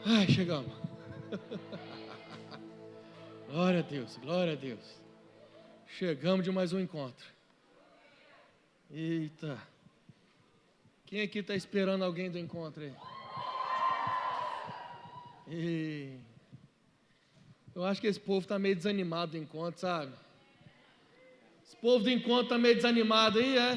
Ai, chegamos. Glória a Deus, glória a Deus. Chegamos de mais um encontro. Eita. Quem aqui está esperando alguém do encontro aí? Eu acho que esse povo está meio desanimado do encontro, sabe? Esse povo do encontro está meio desanimado aí, é?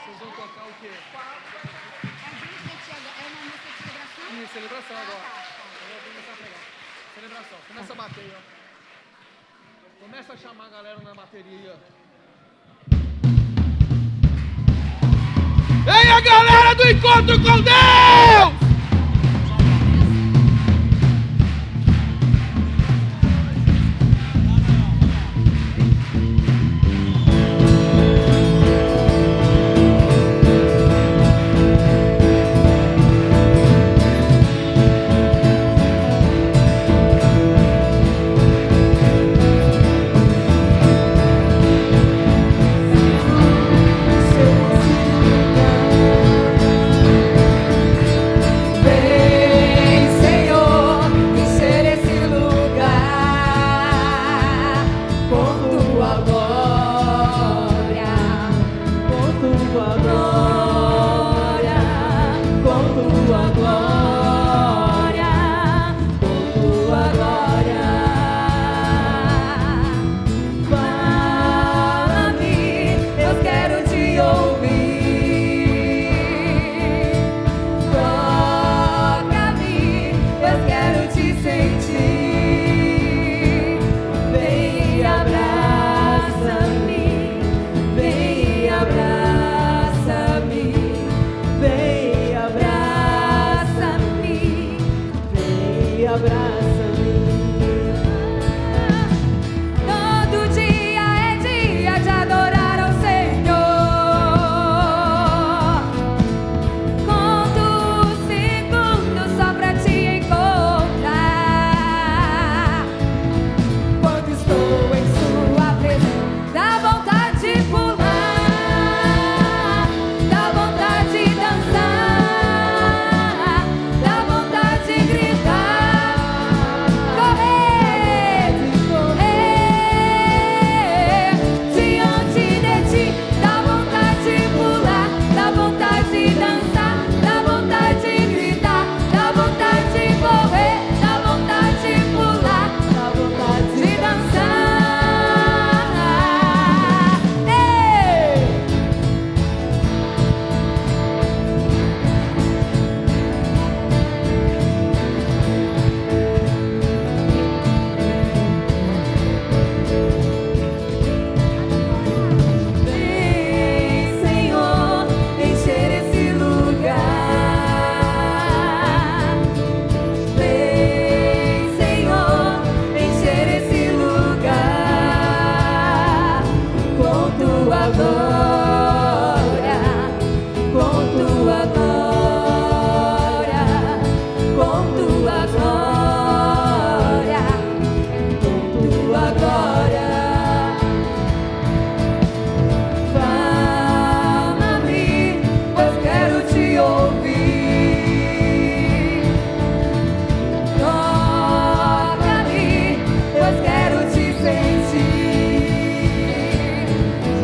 Vocês vão tocar o quê? É uma música de celebração? Sim, celebração agora. Eu vou começar a pregar. Celebração. Começa a bater aí, ó. Começa a chamar a galera na bateria aí, ó. Vem a galera do encontro com Deus!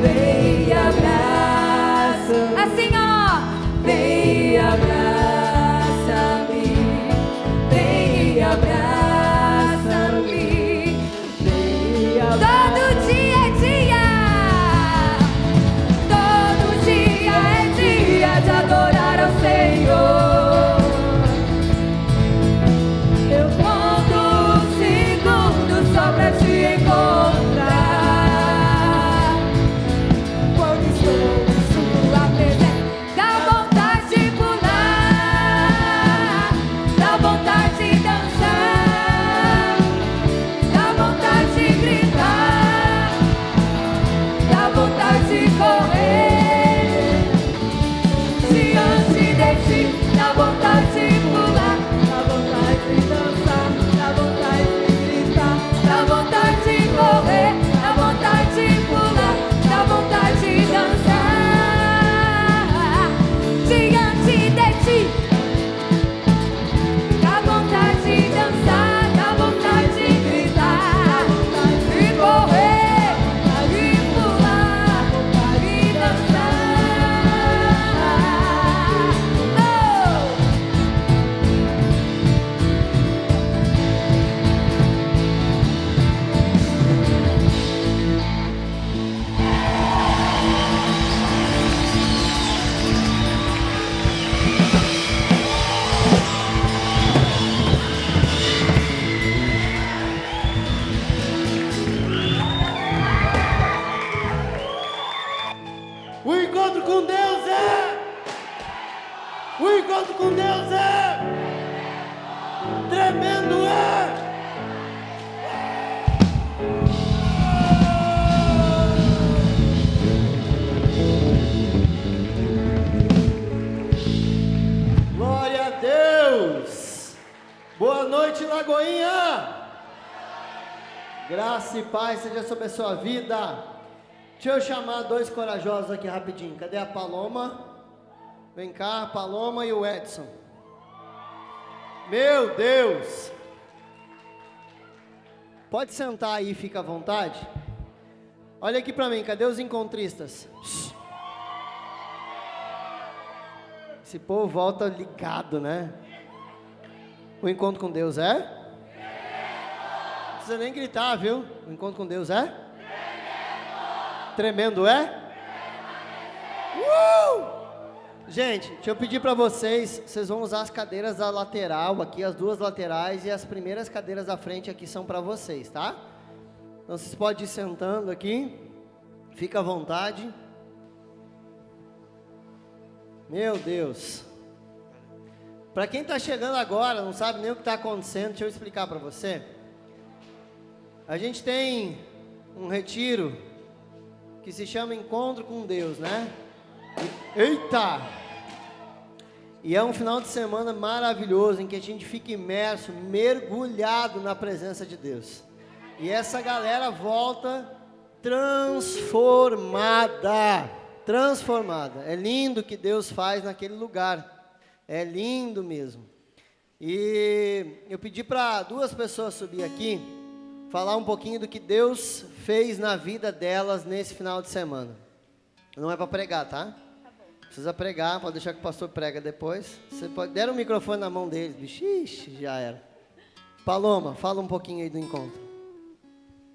Venha O encontro com Deus é. O encontro com Deus é. Tremendo é. Glória a Deus. Boa noite, Lagoinha. Graça e paz seja sobre a sua vida. Deixa eu chamar dois corajosos aqui rapidinho. Cadê a Paloma? Vem cá, a Paloma e o Edson. Meu Deus. Pode sentar aí, fica à vontade. Olha aqui pra mim, cadê os encontristas? Esse povo volta ligado, né? O encontro com Deus é? Não precisa nem gritar, viu? O encontro com Deus é? Tremendo é? Gente, deixa eu pedir para vocês vão usar as cadeiras da lateral aqui, as duas laterais, e as primeiras cadeiras da frente aqui são para vocês, tá? Então vocês podem ir sentando aqui, fica à vontade. Meu Deus. Para quem está chegando agora, não sabe nem o que está acontecendo, deixa eu explicar para você. A gente tem um retiro que se chama Encontro com Deus, né? Eita! E é um final de semana maravilhoso, em que a gente fica imerso, mergulhado na presença de Deus. E essa galera volta transformada. Transformada. É lindo o que Deus faz naquele lugar. É lindo mesmo. E eu pedi para duas pessoas subir aqui, falar um pouquinho do que Deus fez na vida delas nesse final de semana. Não é para pregar, tá? Tá bom. Precisa pregar, pode deixar que o pastor prega depois. Você pode dar o microfone na mão deles, bicho. Ixi, já era. Paloma, fala um pouquinho aí do encontro.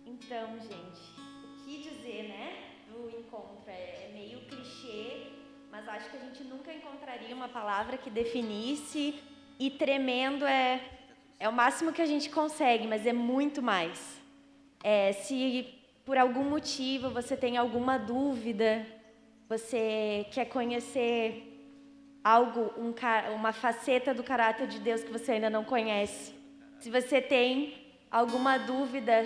Então, gente, o que dizer, né, do encontro? É meio clichê, mas acho que a gente nunca encontraria uma palavra que definisse, e tremendo é o máximo que a gente consegue, mas é muito mais. Se por algum motivo você tem alguma dúvida, você quer conhecer algo, uma faceta do caráter de Deus que você ainda não conhece, se você tem alguma dúvida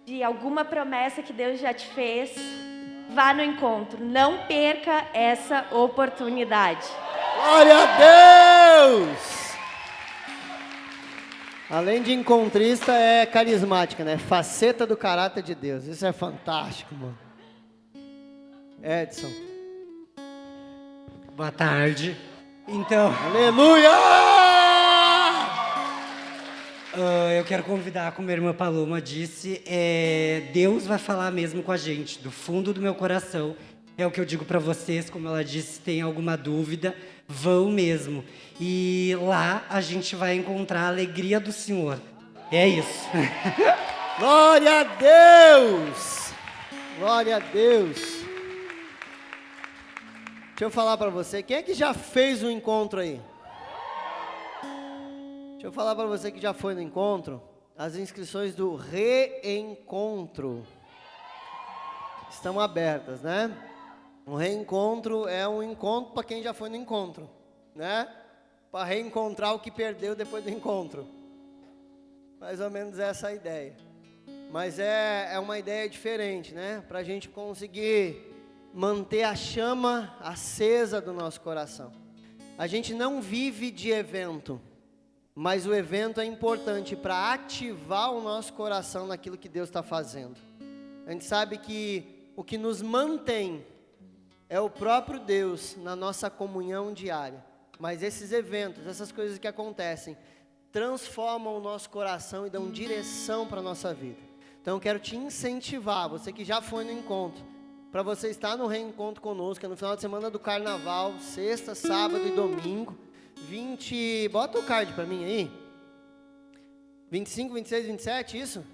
de alguma promessa que Deus já te fez, vá no encontro, não perca essa oportunidade. Glória a Deus! Além de encontrista, é carismática, né? Faceta do caráter de Deus. Isso é fantástico, mano. Edson. Boa tarde. Então, Aleluia! eu quero convidar, como a irmã Paloma disse, Deus vai falar mesmo com a gente, do fundo do meu coração. É o que eu digo para vocês, como ela disse, se tem alguma dúvida, vão mesmo. E lá a gente vai encontrar a alegria do Senhor. É isso. Glória a Deus! Glória a Deus! Deixa eu falar para você, quem é que já fez um encontro aí? Deixa eu falar para você que já foi no encontro, as inscrições do reencontro estão abertas, né? O reencontro é um encontro para quem já foi no encontro, né? Para reencontrar o que perdeu depois do encontro. Mais ou menos essa a ideia. Mas é uma ideia diferente, né? Para a gente conseguir manter a chama acesa do nosso coração. A gente não vive de evento, mas o evento é importante para ativar o nosso coração naquilo que Deus está fazendo. A gente sabe que o que nos mantém é o próprio Deus na nossa comunhão diária. Mas esses eventos, essas coisas que acontecem, transformam o nosso coração e dão direção para a nossa vida. Então eu quero te incentivar, você que já foi no encontro, para você estar no reencontro conosco, é no final de semana do carnaval, sexta, sábado e domingo. Bota o card para mim aí. 25, 26, 27, isso?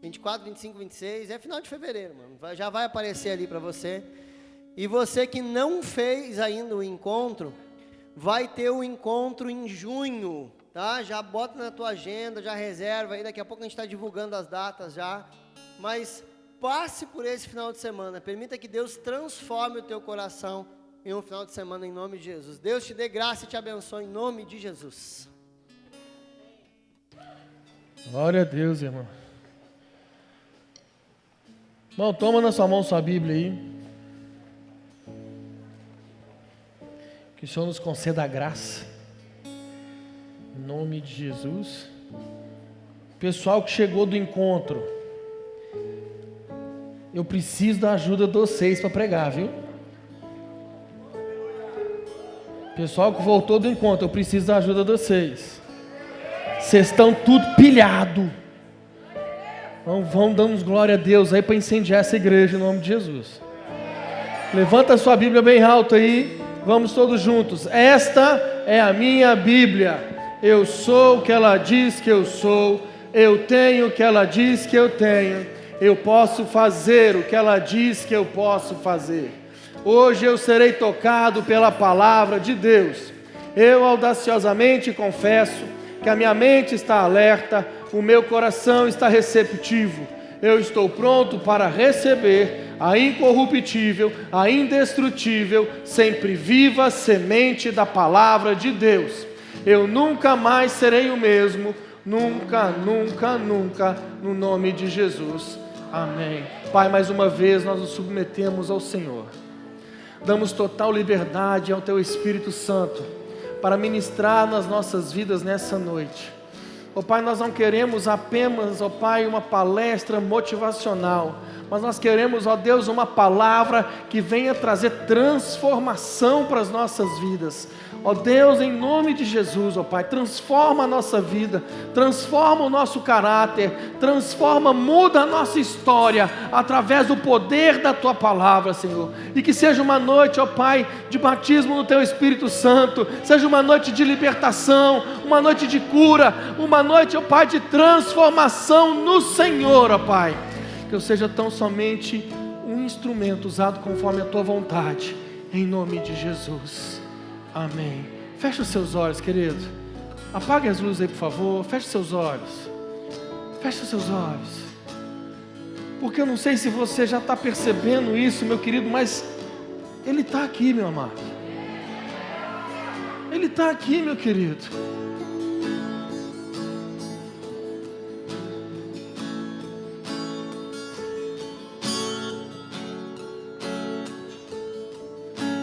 24, 25, 26, é final de fevereiro, mano. Já vai aparecer ali para você. E você que não fez ainda o encontro, vai ter o encontro em junho, tá? Já bota na tua agenda, já reserva aí, daqui a pouco a gente está divulgando as datas já. Mas passe por esse final de semana. Permita que Deus transforme o teu coração em um final de semana em nome de Jesus. Deus te dê graça e te abençoe em nome de Jesus. Glória a Deus, irmão. Irmão, toma na sua mão sua Bíblia aí. Que o Senhor nos conceda a graça. Em nome de Jesus. Pessoal que chegou do encontro, eu preciso da ajuda de vocês para pregar, viu? Pessoal que voltou do encontro, eu preciso da ajuda de vocês. Vocês estão tudo pilhado. Vamos dando glória a Deus aí para incendiar essa igreja em nome de Jesus. Levanta a sua Bíblia bem alto aí. Vamos todos juntos. Esta é a minha Bíblia. Eu sou o que ela diz que eu sou. Eu tenho o que ela diz que eu tenho. Eu posso fazer o que ela diz que eu posso fazer. Hoje eu serei tocado pela palavra de Deus. Eu audaciosamente confesso que a minha mente está alerta, o meu coração está receptivo. Eu estou pronto para receber a incorruptível, a indestrutível, sempre viva semente da palavra de Deus. Eu nunca mais serei o mesmo, nunca, nunca, nunca, no nome de Jesus. Amém. Pai, mais uma vez nós nos submetemos ao Senhor. Damos total liberdade ao Teu Espírito Santo para ministrar nas nossas vidas nessa noite. Ó Pai, nós não queremos apenas, ó Pai, uma palestra motivacional, mas nós queremos, ó Deus, uma palavra que venha trazer transformação para as nossas vidas. Ó Deus, em nome de Jesus, ó Pai, transforma a nossa vida, transforma o nosso caráter, transforma, muda a nossa história, através do poder da Tua palavra, Senhor. E que seja uma noite, ó Pai, de batismo no Teu Espírito Santo, seja uma noite de libertação, uma noite de cura, uma noite, ó Pai, de transformação no Senhor, ó Pai. Que eu seja tão somente um instrumento usado conforme a Tua vontade, em nome de Jesus. Amém. Feche os seus olhos, querido. Apague as luzes aí, por favor. Feche os seus olhos. Feche os seus olhos. Porque eu não sei se você já está percebendo isso, meu querido, mas Ele está aqui, meu amado. Ele está aqui, meu querido.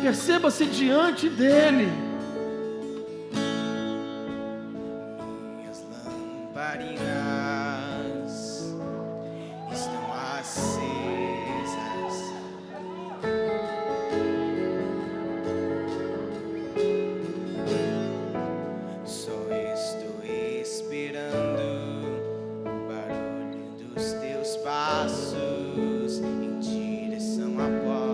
Perceba-se diante dEle. Minhas lamparinas estão acesas. Só estou esperando o barulho dos teus passos em direção à porta.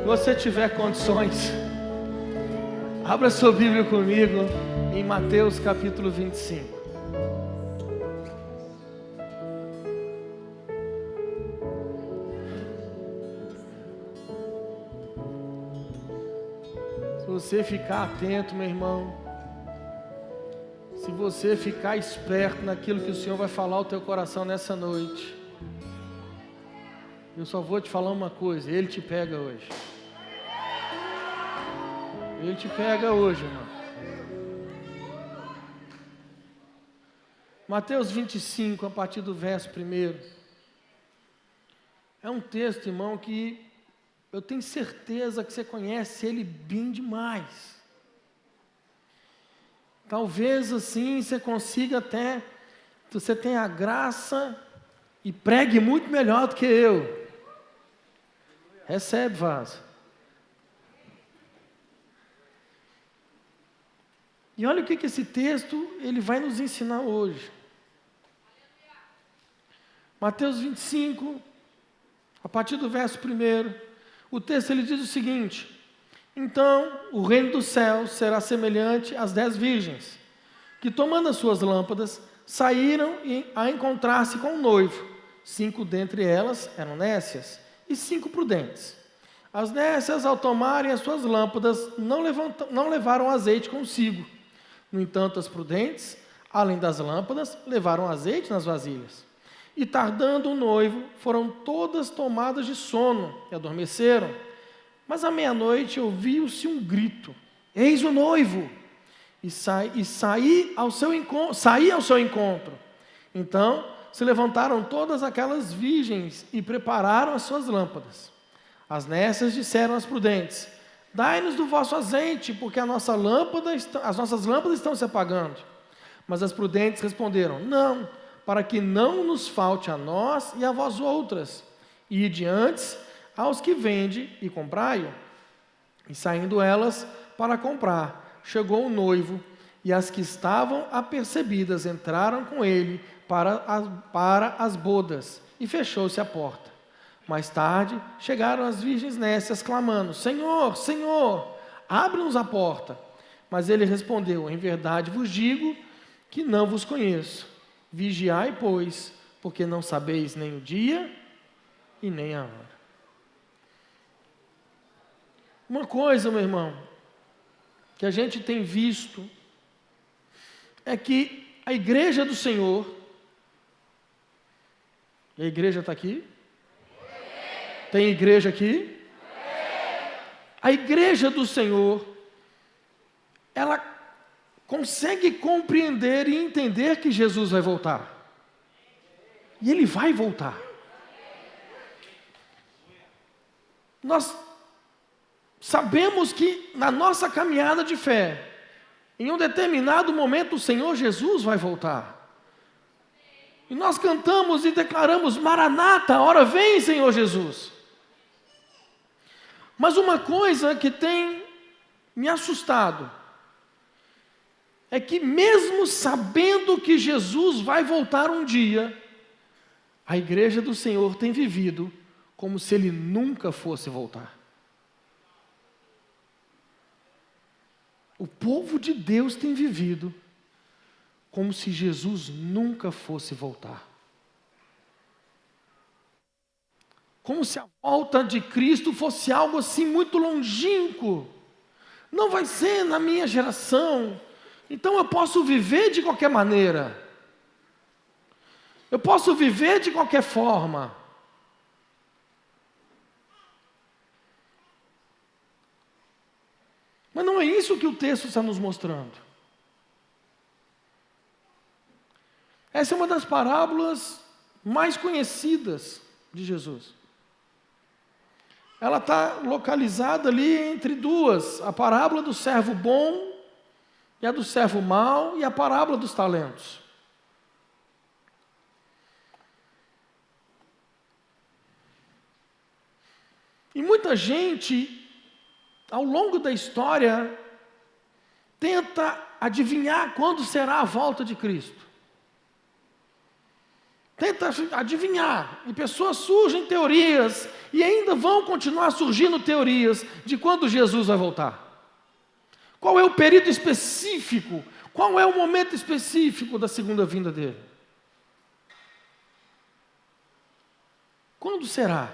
você tiver condições, abra sua Bíblia comigo em Mateus capítulo 25. Se você ficar atento, meu irmão, se você ficar esperto naquilo que o Senhor vai falar ao teu coração nessa noite, eu só vou te falar uma coisa: Ele te pega hoje. Ele te pega hoje, irmão. Mateus 25, a partir do verso 1. É um texto, irmão, que eu tenho certeza que você conhece ele bem demais. Talvez assim você consiga até, você tenha a graça e pregue muito melhor do que eu. Recebe, vaso. E olha o que esse texto ele vai nos ensinar hoje. Mateus 25, a partir do verso 1, o texto ele diz o seguinte: então o reino dos céus será semelhante às 10 virgens, que tomando as suas lâmpadas, saíram a encontrar-se com o noivo. 5 dentre elas eram nécias e 5 prudentes. As nécias, ao tomarem as suas lâmpadas, não levaram azeite consigo. No entanto, as prudentes, além das lâmpadas, levaram azeite nas vasilhas. E tardando o noivo, foram todas tomadas de sono e adormeceram. Mas à meia-noite ouviu-se um grito: eis o noivo! E saí ao seu encontro. Então se levantaram todas aquelas virgens e prepararam as suas lâmpadas. As nécias disseram às prudentes: dai-nos do vosso azeite, porque as nossas lâmpadas estão se apagando. Mas as prudentes responderam: não, para que não nos falte a nós e a vós outras. Ide antes aos que vendem e comprai-o. E saindo elas para comprar, chegou o noivo, e as que estavam apercebidas entraram com ele para as bodas, e fechou-se a porta. Mais tarde, chegaram as virgens nécias, clamando: Senhor, Senhor, abre-nos a porta. Mas ele respondeu: em verdade vos digo que não vos conheço. Vigiai, pois, porque não sabeis nem o dia e nem a hora. Uma coisa, meu irmão, que a gente tem visto é que a igreja do Senhor, a igreja está aqui? Tem igreja aqui? A igreja do Senhor, ela consegue compreender e entender que Jesus vai voltar. E Ele vai voltar. Nós sabemos que na nossa caminhada de fé, em um determinado momento o Senhor Jesus vai voltar. E nós cantamos e declaramos: Maranata, ora vem, Senhor Jesus. Mas uma coisa que tem me assustado é que mesmo sabendo que Jesus vai voltar um dia, a igreja do Senhor tem vivido como se Ele nunca fosse voltar. O povo de Deus tem vivido como se Jesus nunca fosse voltar. Como se a volta de Cristo fosse algo assim muito longínquo. Não vai ser na minha geração, então eu posso viver de qualquer maneira. Eu posso viver de qualquer forma. Mas não é isso que o texto está nos mostrando. Essa é uma das parábolas mais conhecidas de Jesus. Ela está localizada ali entre duas: a parábola do servo bom e a do servo mau, e a parábola dos talentos. E muita gente, ao longo da história, tenta adivinhar quando será a volta de Cristo. tenta adivinhar, e pessoas surgem teorias, e ainda vão continuar surgindo teorias de quando Jesus vai voltar. Qual é o período específico? Qual é o momento específico da segunda vinda dele? Quando será?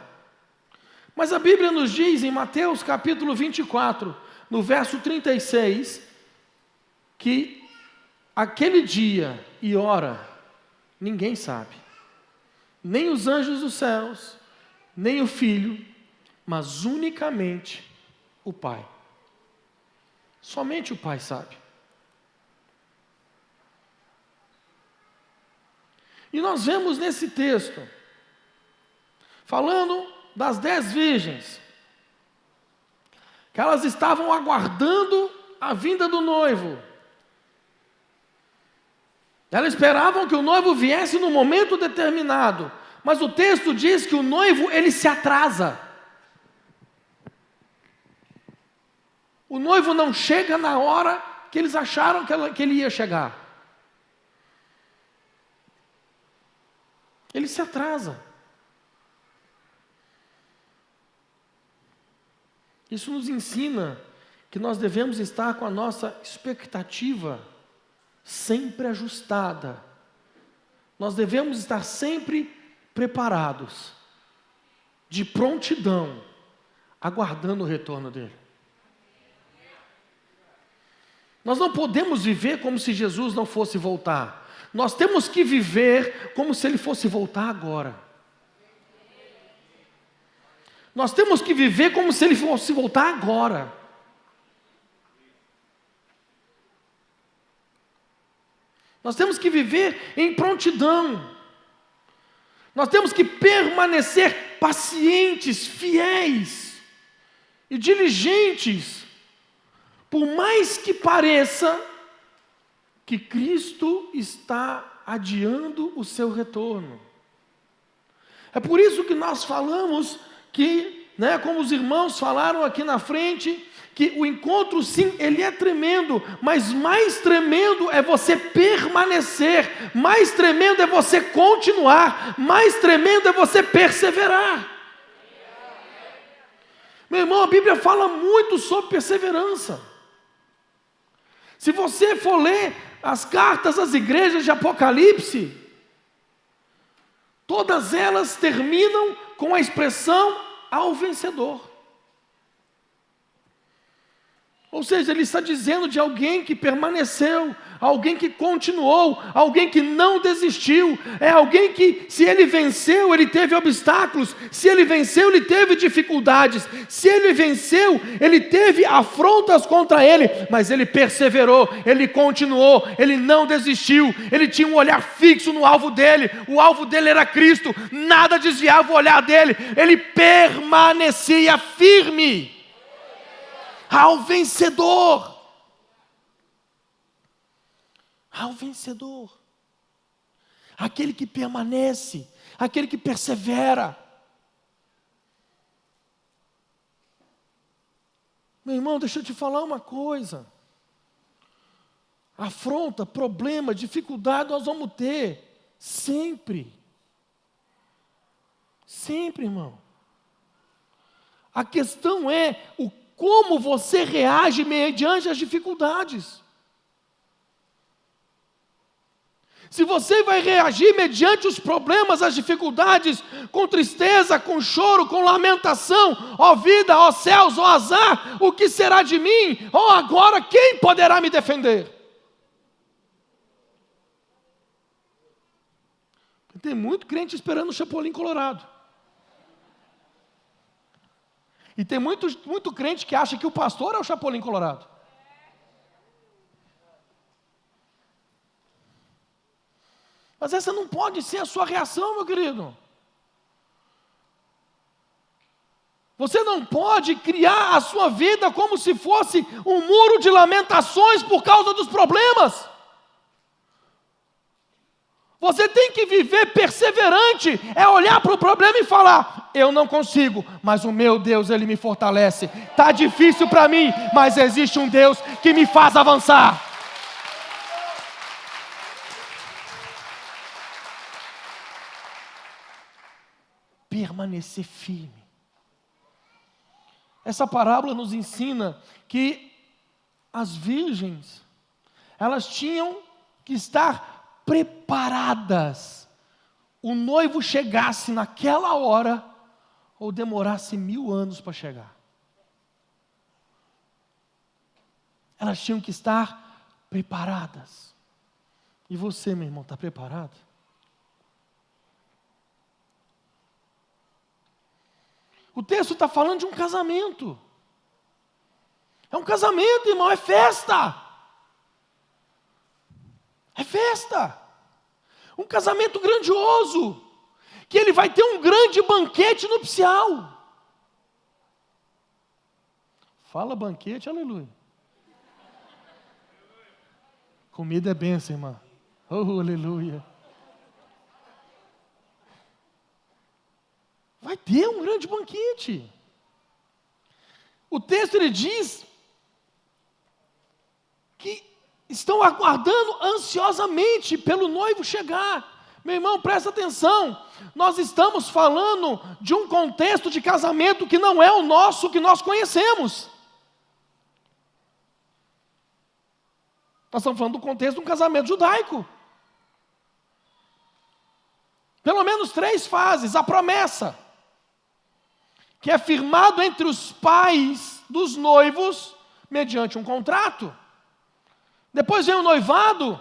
Mas a Bíblia nos diz em Mateus capítulo 24, no verso 36, que aquele dia e hora ninguém sabe. Nem os anjos dos céus, nem o Filho, mas unicamente o Pai. Somente o Pai sabe. E nós vemos nesse texto, falando das 10 virgens, que elas estavam aguardando a vinda do noivo. Elas esperavam que o noivo viesse no momento determinado, mas o texto diz que o noivo, ele se atrasa. O noivo não chega na hora que eles acharam que ele ia chegar. Ele se atrasa. Isso nos ensina que nós devemos estar com a nossa expectativa sempre ajustada. Nós devemos estar sempre preparados, de prontidão, aguardando o retorno dele. Nós não podemos viver como se Jesus não fosse voltar. Nós temos que viver como se ele fosse voltar agora. Nós temos que viver como se ele fosse voltar agora. Nós temos que viver em prontidão. Nós temos que permanecer pacientes, fiéis e diligentes, por mais que pareça que Cristo está adiando o seu retorno. É por isso que nós falamos que, como os irmãos falaram aqui na frente, que o encontro, sim, ele é tremendo, mas mais tremendo é você permanecer, mais tremendo é você continuar, mais tremendo é você perseverar. Meu irmão, a Bíblia fala muito sobre perseverança. Se você for ler as cartas às igrejas de Apocalipse, todas elas terminam com a expressão ao vencedor. Ou seja, ele está dizendo de alguém que permaneceu, alguém que continuou, alguém que não desistiu. É alguém que, se ele venceu, ele teve obstáculos. Se ele venceu, ele teve dificuldades. Se ele venceu, ele teve afrontas contra ele. Mas ele perseverou, ele continuou, ele não desistiu. Ele tinha um olhar fixo no alvo dele. O alvo dele era Cristo. Nada desviava o olhar dele. Ele permanecia firme. Ao vencedor. Ao vencedor. Aquele que permanece, aquele que persevera. Meu irmão, deixa eu te falar uma coisa. Afronta, problema, dificuldade nós vamos ter sempre. Sempre, irmão. A questão é como você reage mediante as dificuldades. Se você vai reagir mediante os problemas, as dificuldades, com tristeza, com choro, com lamentação, ó vida, ó céus, ó azar, o que será de mim? Ó agora, quem poderá me defender? Tem muito crente esperando o Chapolin Colorado. E tem muito crente que acha que o pastor é o Chapolin Colorado. Mas essa não pode ser a sua reação, meu querido. Você não pode criar a sua vida como se fosse um muro de lamentações por causa dos problemas. Você tem que viver perseverante, é olhar para o problema e falar, eu não consigo, mas o meu Deus, Ele me fortalece. Está difícil para mim, mas existe um Deus que me faz avançar. permanecer firme. Essa parábola nos ensina que as virgens, elas tinham que estar preparadas. O noivo chegasse naquela hora ou demorasse 1000 anos para chegar. Elas tinham que estar preparadas. E você, meu irmão, está preparado? O texto está falando de um casamento. É um casamento, irmão, é festa. É festa. Um casamento grandioso. Que ele vai ter um grande banquete nupcial. Fala banquete, aleluia. Comida é bênção, irmã. Oh, aleluia. Vai ter um grande banquete. O texto ele diz que estão aguardando ansiosamente pelo noivo chegar. Meu irmão, presta atenção. Nós estamos falando de um contexto de casamento que não é o nosso, que nós conhecemos. Nós estamos falando do contexto de um casamento judaico. Pelo menos 3 fases. A promessa, que é firmado entre os pais dos noivos, mediante um contrato. Depois vem o noivado,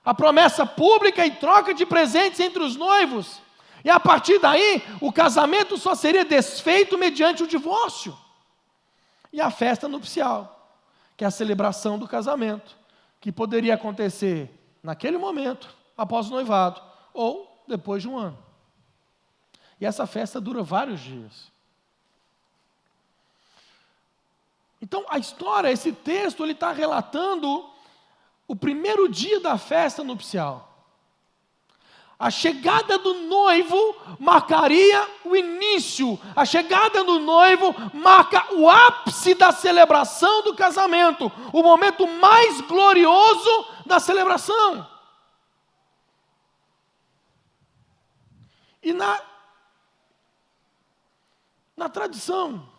a promessa pública e troca de presentes entre os noivos. E a partir daí, o casamento só seria desfeito mediante o divórcio. E a festa nupcial, que é a celebração do casamento, que poderia acontecer naquele momento, após o noivado, ou depois de 1 ano. E essa festa dura vários dias. Então, a história, esse texto, ele está relatando o primeiro dia da festa nupcial. A chegada do noivo marcaria o início. A chegada do noivo marca o ápice da celebração do casamento. O momento mais glorioso da celebração. E na tradição,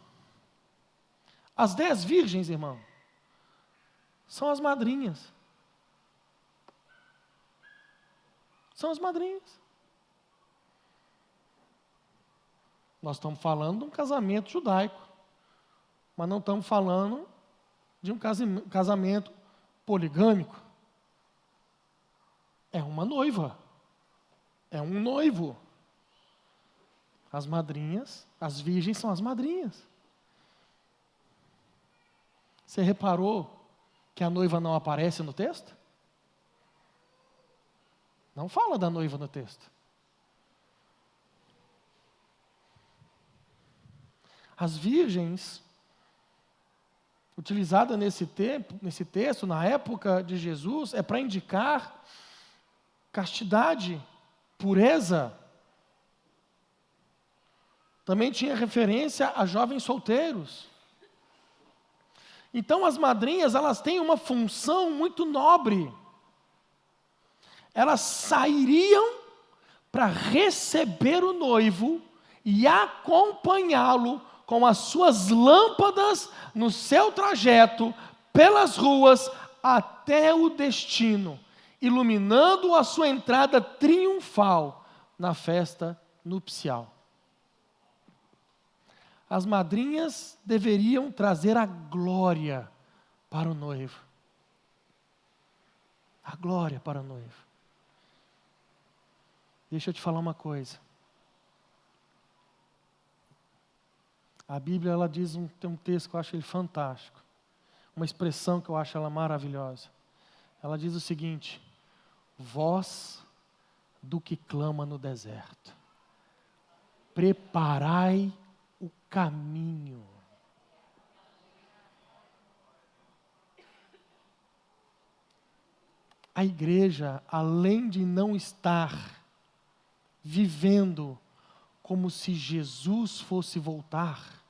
as 10 virgens, irmão, são as madrinhas. São as madrinhas. Nós estamos falando de um casamento judaico, mas não estamos falando de um casamento poligâmico. É uma noiva. É um noivo. As madrinhas, as virgens são as madrinhas. Você reparou que a noiva não aparece no texto? Não fala da noiva no texto. As virgens, utilizada nesse texto, na época de Jesus, é para indicar castidade, pureza. Também tinha referência a jovens solteiros. Então as madrinhas, elas têm uma função muito nobre. Elas sairiam para receber o noivo e acompanhá-lo com as suas lâmpadas no seu trajeto pelas ruas até o destino, iluminando a sua entrada triunfal na festa nupcial. As madrinhas deveriam trazer a glória para o noivo. A glória para o noivo. Deixa eu te falar uma coisa. A Bíblia, ela diz, tem um texto que eu acho ele fantástico. Uma expressão que eu acho ela maravilhosa. Ela diz o seguinte: voz do que clama no deserto, preparai o caminho. A igreja, além de não estar vivendo como se Jesus fosse voltar,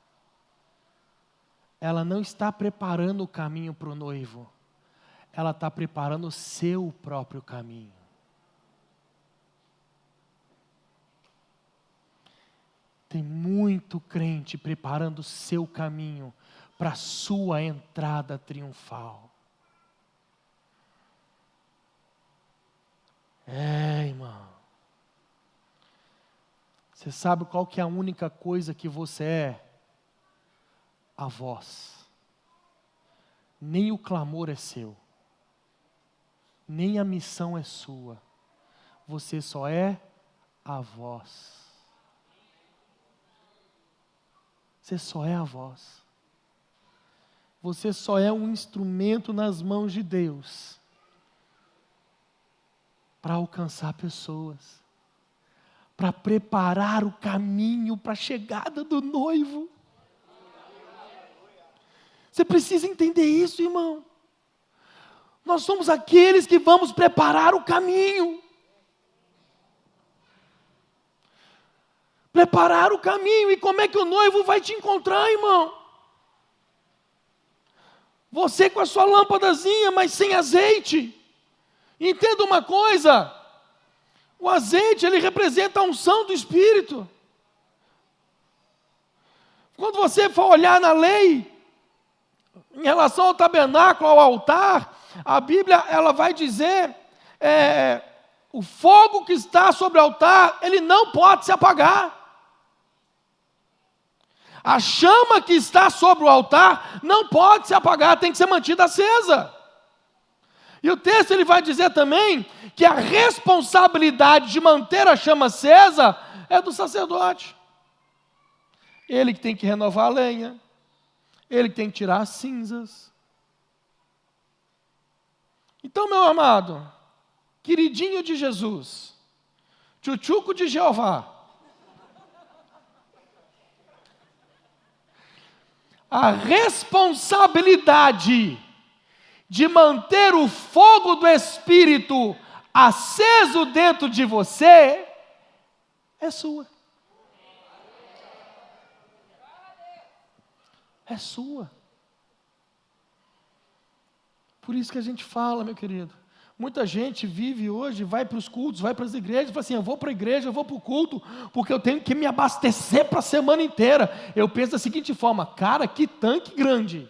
ela não está preparando o caminho para o noivo, ela está preparando o seu próprio caminho. Tem muito crente preparando o seu caminho para a sua entrada triunfal. Irmão. Você sabe qual que é a única coisa que você é? A voz. Nem o clamor é seu. Nem a missão é sua. Você só é a voz. Você só é a voz. Você só é um instrumento nas mãos de Deus para alcançar pessoas, para preparar o caminho para a chegada do noivo. Você precisa entender isso, irmão. Nós somos aqueles que vamos preparar o caminho. Preparar o caminho. E como é que o noivo vai te encontrar, irmão? Você com a sua lâmpadazinha, mas sem azeite. Entenda uma coisa. O azeite, ele representa a unção do Espírito. Quando você for olhar na lei, em relação ao tabernáculo, ao altar, a Bíblia ela vai dizer, o fogo que está sobre o altar, ele não pode se apagar. A chama que está sobre o altar não pode se apagar, tem que ser mantida acesa. E o texto ele vai dizer também que a responsabilidade de manter a chama acesa é do sacerdote. Ele que tem que renovar a lenha, ele que tem que tirar as cinzas. Então, meu amado, queridinho de Jesus, tchutchuco de Jeová, a responsabilidade de manter o fogo do Espírito aceso dentro de você é sua. É sua. Por isso que a gente fala, meu querido. Muita gente vive hoje, vai para os cultos, vai para as igrejas, fala assim, eu vou para a igreja, eu vou para o culto, porque eu tenho que me abastecer para a semana inteira. Eu penso da seguinte forma, cara, que tanque grande.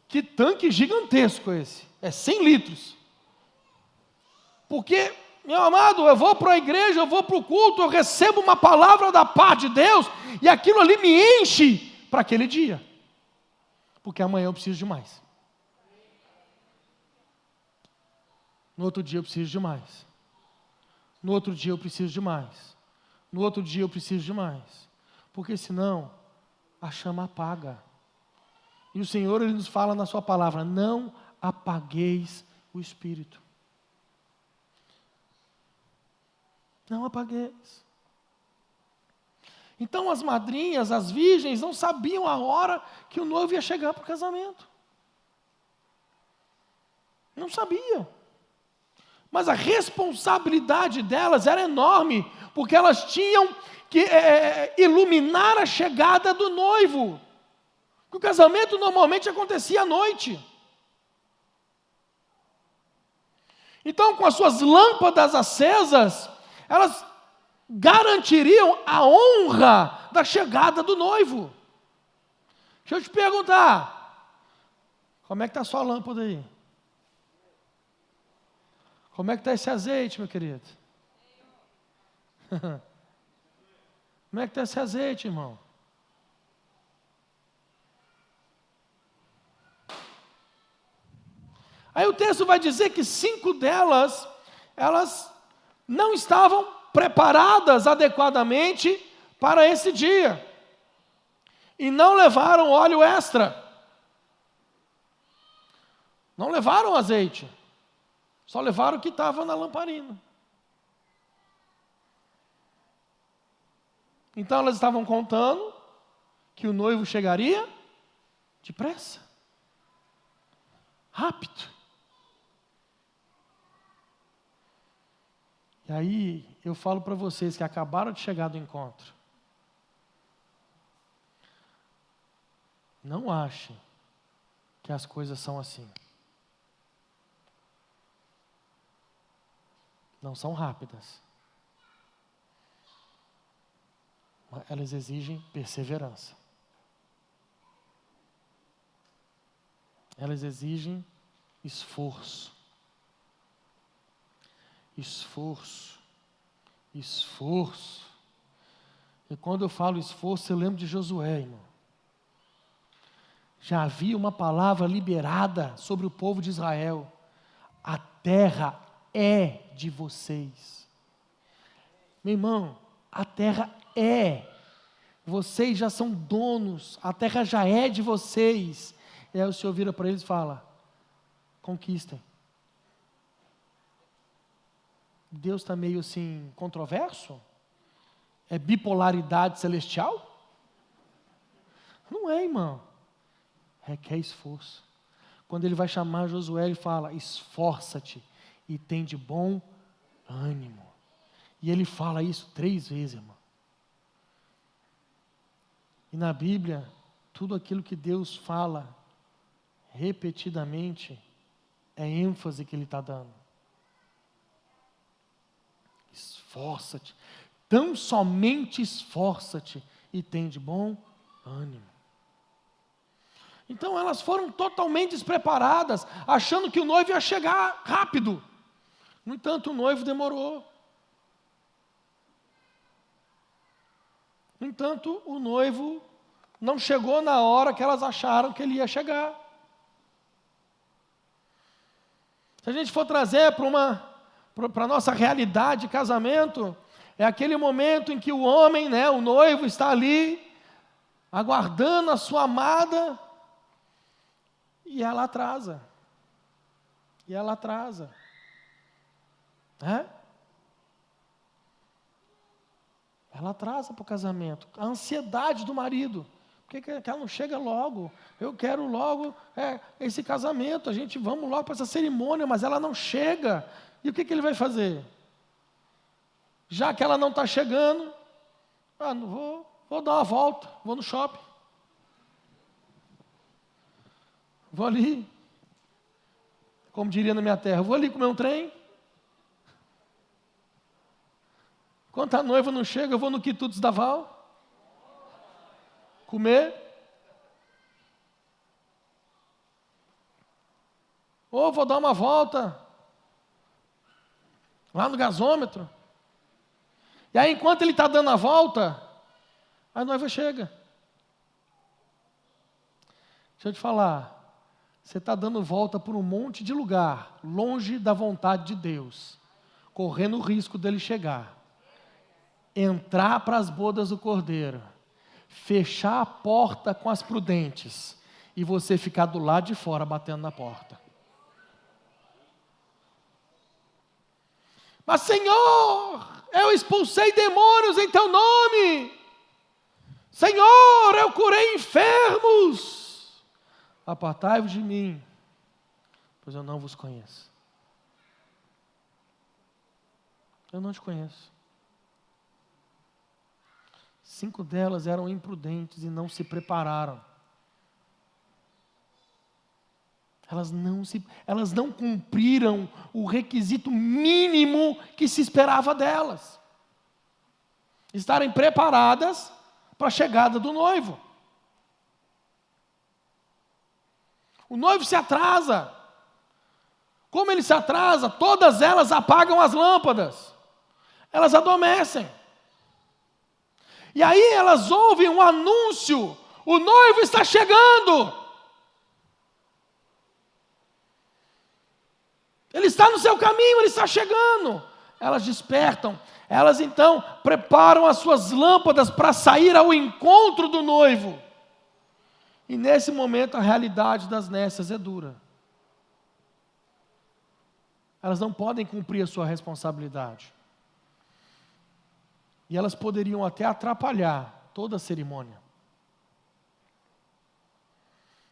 Que tanque gigantesco esse. É 100 litros. Porque, meu amado, eu vou para a igreja, eu vou para o culto, eu recebo uma palavra da parte de Deus, e aquilo ali me enche para aquele dia. Porque amanhã eu preciso de mais. No outro dia eu preciso de mais. No outro dia eu preciso de mais. No outro dia eu preciso de mais. Porque senão, a chama apaga. E o Senhor, Ele nos fala na sua palavra, não apagueis o Espírito. Não apagueis. Então as madrinhas, as virgens, não sabiam a hora que o noivo ia chegar para o casamento. Não sabiam. Mas a responsabilidade delas era enorme, porque elas tinham que iluminar a chegada do noivo. O casamento normalmente acontecia à noite. Então, com as suas lâmpadas acesas, elas garantiriam a honra da chegada do noivo. Deixa eu te perguntar, como é que está a sua lâmpada aí? Como é que está esse azeite, meu querido? Como é que está esse azeite, irmão? Aí o texto vai dizer que 5 delas, elas não estavam preparadas adequadamente para esse dia. E não levaram óleo extra. Não levaram azeite. Só levaram o que estava na lamparina. Então elas estavam contando que o noivo chegaria depressa. Rápido. E aí eu falo para vocês que acabaram de chegar do encontro. Não achem que as coisas são assim. Não são rápidas. mas elas exigem perseverança. Elas exigem esforço. Esforço. Esforço. E quando eu falo esforço, eu lembro de Josué, irmão. Já havia uma palavra liberada sobre o povo de Israel. A terra é de vocês. Meu irmão, a terra é. Vocês já são donos. A terra já é de vocês. E aí o Senhor vira para eles e fala: conquistem. Deus está meio assim, controverso? É bipolaridade celestial? Não é, irmão. Requer esforço. Quando ele vai chamar Josué, ele fala: esforça-te e tem de bom ânimo. E ele fala isso 3 vezes, irmão. E na Bíblia, tudo aquilo que Deus fala repetidamente é ênfase que ele está dando. Esforça-te. Tão somente esforça-te e tem de bom ânimo. Então elas foram totalmente despreparadas, achando que o noivo ia chegar rápido. No entanto, o noivo demorou. No entanto, o noivo não chegou na hora que elas acharam que ele ia chegar. Se a gente for trazer para a nossa realidade de casamento, é aquele momento em que o homem, né, o noivo, está ali, aguardando a sua amada, e ela atrasa. E ela atrasa. Ela atrasa para o casamento. A ansiedade do marido. Por que ela não chega logo? Eu quero logo esse casamento. Vamos logo para essa cerimônia, mas ela não chega. E o que ele vai fazer? Já que ela não está chegando, não vou dar uma volta, vou no shopping. Vou ali, como diria na minha terra, vou ali comer um trem. Enquanto a noiva não chega, eu vou no Quitutes da Val, comer. Ou vou dar uma volta lá no gasômetro. E aí, enquanto ele está dando a volta, a noiva chega. Deixa eu te falar. Você está dando volta por um monte de lugar, longe da vontade de Deus, correndo o risco dele chegar, entrar para as bodas do Cordeiro, fechar a porta com as prudentes, e você ficar do lado de fora batendo na porta. Mas Senhor, eu expulsei demônios em teu nome. Senhor, eu curei enfermos. Apartai-vos de mim, pois eu não vos conheço. Eu não te conheço. 5 delas eram imprudentes e não se prepararam. Elas não cumpriram o requisito mínimo que se esperava delas. Estarem preparadas para a chegada do noivo. O noivo se atrasa. Como ele se atrasa? Todas elas apagam as lâmpadas. Elas adormecem. E aí elas ouvem um anúncio. O noivo está chegando. Ele está no seu caminho, ele está chegando. Elas despertam. Elas então preparam as suas lâmpadas para sair ao encontro do noivo. E nesse momento a realidade das nécias é dura. Elas não podem cumprir a sua responsabilidade. E elas poderiam até atrapalhar toda a cerimônia.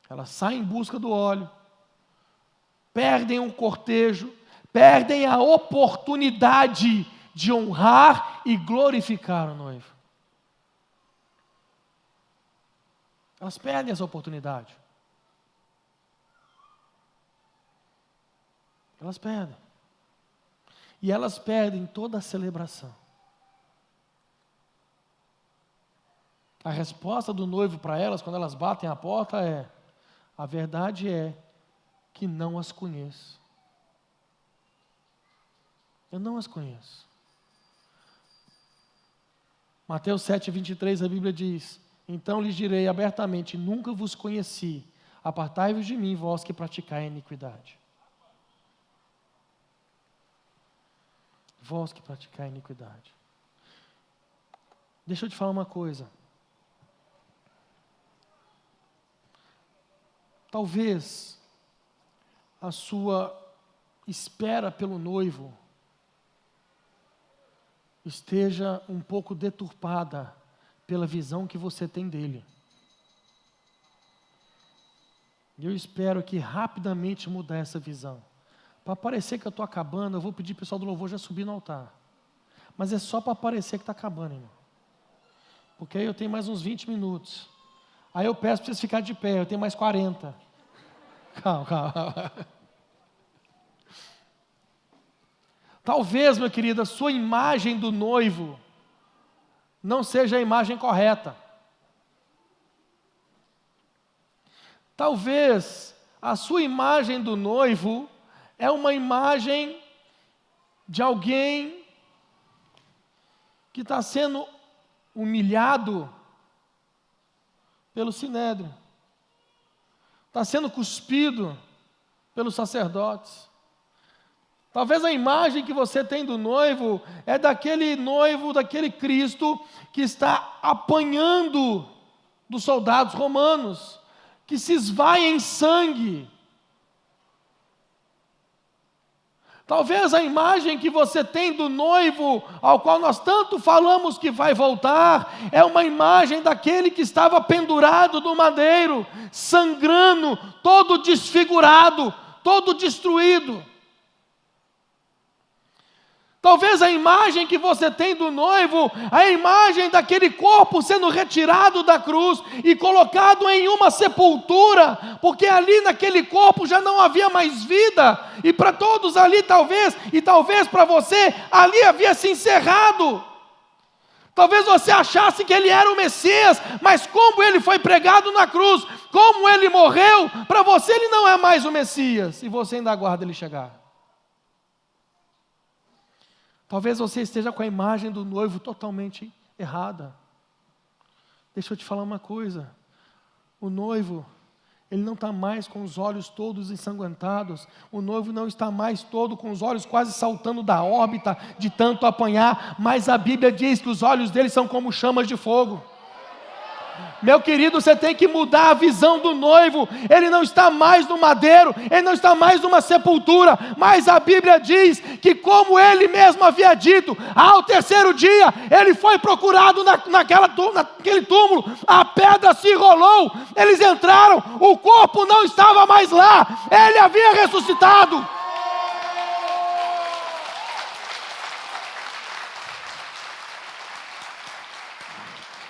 Elas saem em busca do óleo, perdem o cortejo, perdem a oportunidade de honrar e glorificar o noivo. Elas perdem essa oportunidade. Elas perdem. E elas perdem toda a celebração. A resposta do noivo para elas, quando elas batem a porta, é: a verdade é que não as conheço. Eu não as conheço. Mateus 7:23, a Bíblia diz: então lhes direi abertamente, nunca vos conheci, apartai-vos de mim, vós que praticai a iniquidade. Vós que praticai a iniquidade. Deixa eu te falar uma coisa. Talvez a sua espera pelo noivo esteja um pouco deturpada pela visão que você tem dele. E eu espero que rapidamente mudar essa visão. Para parecer que eu estou acabando, eu vou pedir para o pessoal do louvor já subir no altar. Mas é só para parecer que está acabando, irmão. Porque aí eu tenho mais uns 20 minutos. Aí eu peço para vocês ficarem de pé, eu tenho mais 40. Calma. Talvez, meu querido, a sua imagem do noivo não seja a imagem correta. Talvez a sua imagem do noivo é uma imagem de alguém que está sendo humilhado pelo sinédrio, está sendo cuspido pelos sacerdotes. Talvez a imagem que você tem do noivo é daquele noivo, daquele Cristo que está apanhando dos soldados romanos, que se esvai em sangue. Talvez a imagem que você tem do noivo, ao qual nós tanto falamos que vai voltar, é uma imagem daquele que estava pendurado no madeiro, sangrando, todo desfigurado, todo destruído. Talvez a imagem que você tem do noivo, a imagem daquele corpo sendo retirado da cruz e colocado em uma sepultura, porque ali naquele corpo já não havia mais vida, e para todos ali talvez para você, ali havia se encerrado. Talvez você achasse que ele era o Messias, mas como ele foi pregado na cruz, como ele morreu, para você ele não é mais o Messias, e você ainda aguarda ele chegar. Talvez você esteja com a imagem do noivo totalmente errada. Deixa eu te falar uma coisa. O noivo, ele não está mais com os olhos todos ensanguentados. O noivo não está mais todo com os olhos quase saltando da órbita de tanto apanhar. Mas a Bíblia diz que os olhos dele são como chamas de fogo. Meu querido, você tem que mudar a visão do noivo. Ele não está mais no madeiro, ele não está mais numa sepultura, mas a Bíblia diz que, como ele mesmo havia dito, ao terceiro dia ele foi procurado naquele túmulo, a pedra se rolou, eles entraram, o corpo não estava mais lá, ele havia ressuscitado.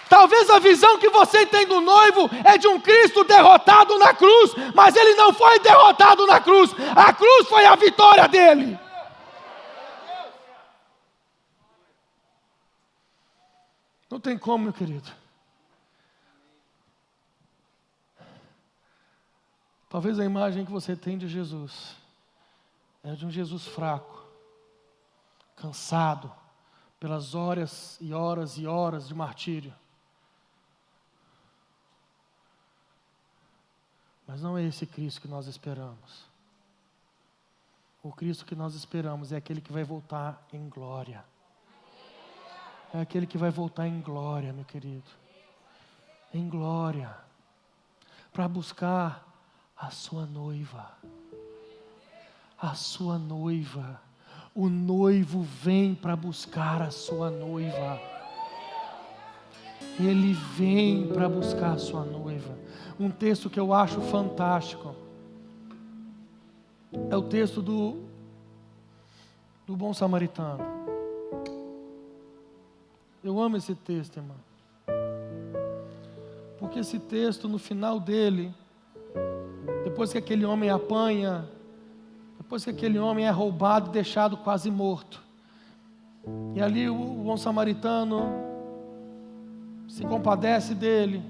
Talvez a visão que você tem do noivo é de um Cristo derrotado na cruz, mas ele não foi derrotado na cruz, a cruz foi a vitória dele. Não tem como, meu querido. Talvez a imagem que você tem de Jesus é de um Jesus fraco, cansado, pelas horas e horas e horas de martírio. Mas não é esse Cristo que nós esperamos. O Cristo que nós esperamos é aquele que vai voltar em glória. É aquele que vai voltar em glória, meu querido. Em glória. Para buscar a sua noiva. A sua noiva. O noivo vem para buscar a sua noiva. Ele vem para buscar a sua noiva. Um texto que eu acho fantástico é o texto do bom samaritano. Eu amo esse texto, irmão. Porque esse texto, no final dele, depois que aquele homem apanha, depois que aquele homem é roubado e deixado quase morto, e ali o bom samaritano se compadece dele,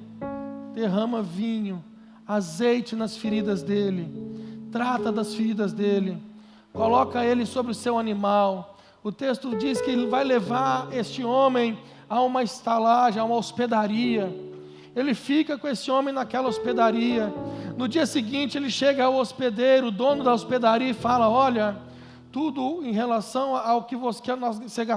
derrama vinho, azeite nas feridas dele, trata das feridas dele, coloca ele sobre o seu animal. O texto diz que ele vai levar este homem a uma estalagem, a uma hospedaria. Ele fica com esse homem naquela hospedaria. No dia seguinte ele chega ao hospedeiro, o dono da hospedaria, e fala: olha, tudo em relação ao que você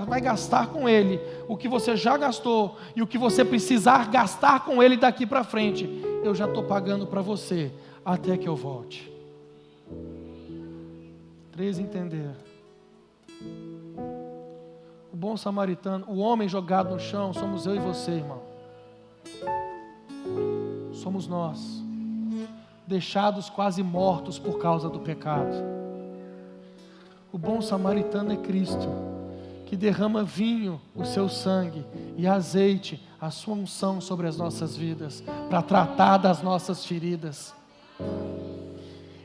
vai gastar com ele, o que você já gastou e o que você precisar gastar com ele daqui para frente, eu já estou pagando para você, até que eu volte. 3, entender. O bom samaritano, o homem jogado no chão, somos eu e você, irmão. Somos nós, deixados quase mortos por causa do pecado. O bom samaritano é Cristo, que derrama vinho, o seu sangue, e azeite, a sua unção sobre as nossas vidas, para tratar das nossas feridas.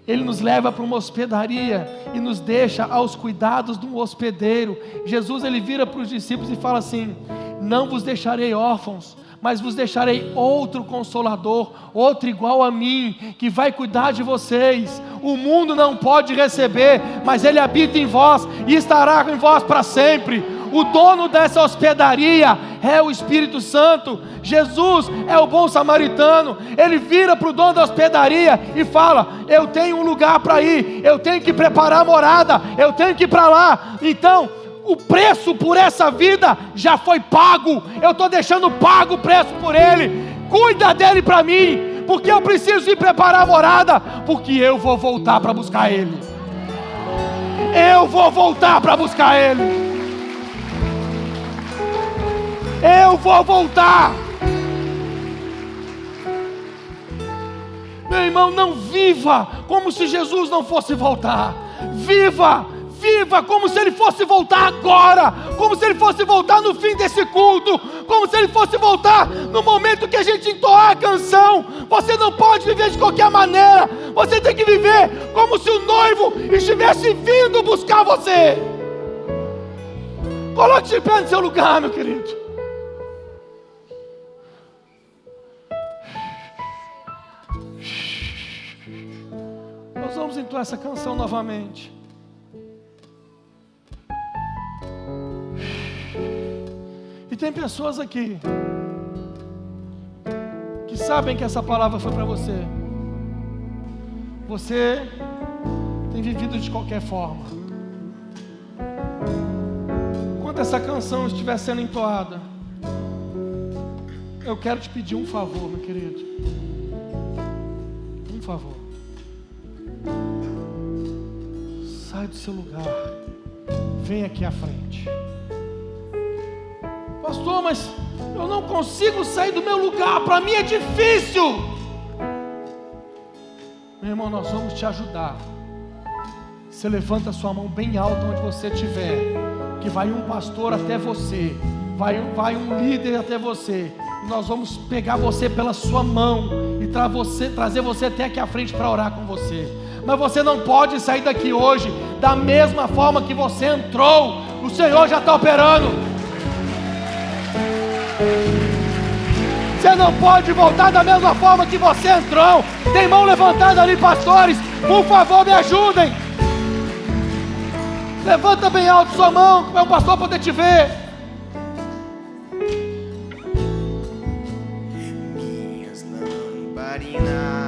Ele nos leva para uma hospedaria e nos deixa aos cuidados de um hospedeiro. Jesus, ele vira para os discípulos e fala assim: não vos deixarei órfãos, mas vos deixarei outro consolador, outro igual a mim, que vai cuidar de vocês. O mundo não pode receber, mas ele habita em vós e estará em vós para sempre. O dono dessa hospedaria é o Espírito Santo. Jesus é o bom samaritano. Ele vira para o dono da hospedaria e fala: eu tenho um lugar para ir, eu tenho que preparar a morada, eu tenho que ir para lá. Então, o preço por essa vida já foi pago. Eu estou deixando pago o preço por ele. Cuida dele para mim, porque eu preciso ir preparar a morada, porque eu vou voltar para buscar ele. Eu vou voltar para buscar ele. Eu vou voltar. Meu irmão, não viva como se Jesus não fosse voltar. Viva como se ele fosse voltar agora, como se ele fosse voltar no fim desse culto, como se ele fosse voltar no momento que a gente entoar a canção. Você não pode viver de qualquer maneira. Você tem que viver como se o noivo estivesse vindo buscar você. Coloque-se de pé no seu lugar, meu querido. Nós vamos entoar essa canção novamente. E tem pessoas aqui que sabem que essa palavra foi para você. Você tem vivido de qualquer forma. Enquanto essa canção estiver sendo entoada, eu quero te pedir um favor, meu querido. Um favor. Sai do seu lugar. Vem aqui à frente. Pastor, mas eu não consigo sair do meu lugar, para mim é difícil. Meu irmão, nós vamos te ajudar. Você levanta a sua mão bem alta onde você estiver, que vai um pastor até você, vai um líder até você, e nós vamos pegar você pela sua mão e trazer você até aqui à frente para orar com você. Mas você não pode sair daqui hoje da mesma forma que você entrou. O Senhor já está operando. Você não pode voltar da mesma forma que você entrou. Tem mão levantada ali, pastores. Por favor, me ajudem. Levanta bem alto sua mão, para o pastor poder te ver. Minhas lamparinas